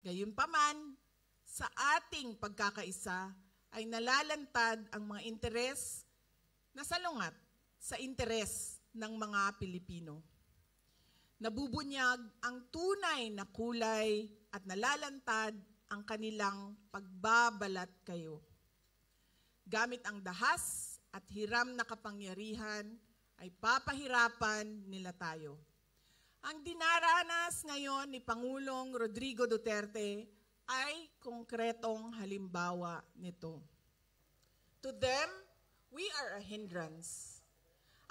Gayunpaman, sa ating pagkakaisa ay nalalantad ang mga interes na salungat sa interes ng mga Pilipino. Nabubunyag ang tunay na kulay at nalalantad ang kanilang pagbabalat kayo. Gamit ang dahas at hiram na kapangyarihan ay papahirapan nila tayo. Ang dinaranas ngayon ni Pangulong Rodrigo Duterte ay konkretong halimbawa nito. To them, we are a hindrance,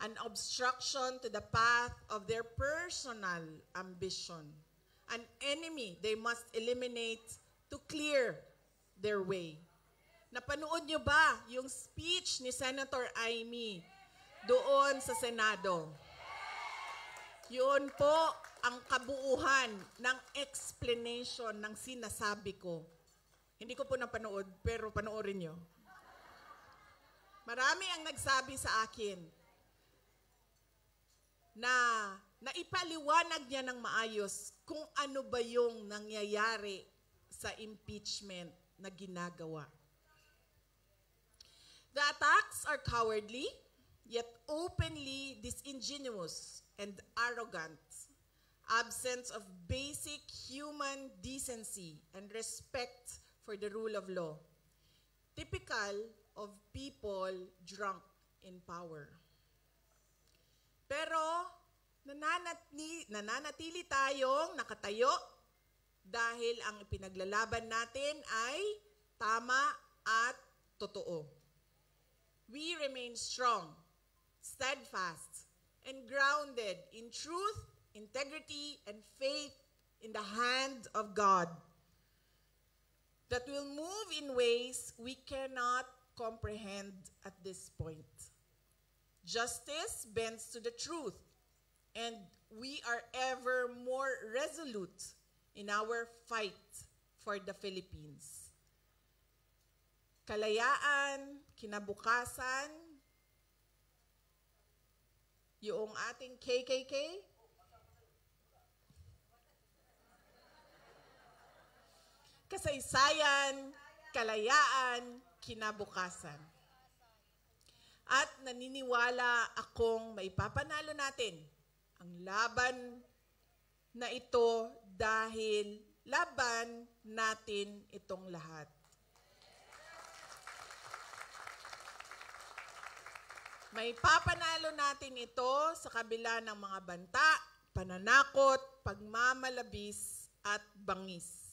an obstruction to the path of their personal ambition, an enemy they must eliminate to clear their way. Napanood nyo ba yung speech ni Senator Amy doon sa Senado? Yun po ang kabuuhan ng explanation ng sinasabi ko. Hindi ko po napanood, pero panoorin nyo. Marami ang nagsabi sa akin na naipaliwanag niya ng maayos kung ano ba yung nangyayari sa impeachment na ginagawa. The attacks are cowardly, yet openly disingenuous and arrogant, absence of basic human decency and respect for the rule of law, typical of people drunk in power. Pero nananatili tayong nakatayo dahil ang ipinaglalaban natin ay tama at totoo. We remain strong, steadfast, and grounded in truth, integrity, and faith in the hand of God that will move in ways we cannot comprehend at this point. Justice bends to the truth, and we are ever more resolute in our fight for the Philippines. Kalayaan, kinabukasan, yung ating KKK, kasaysayan, kalayaan, kinabukasan. At naniniwala akong maipapanalo natin ang laban na ito dahil laban natin itong lahat. Maipapanalo natin ito sa kabila ng mga banta, pananakot, pagmamalabis at bangis.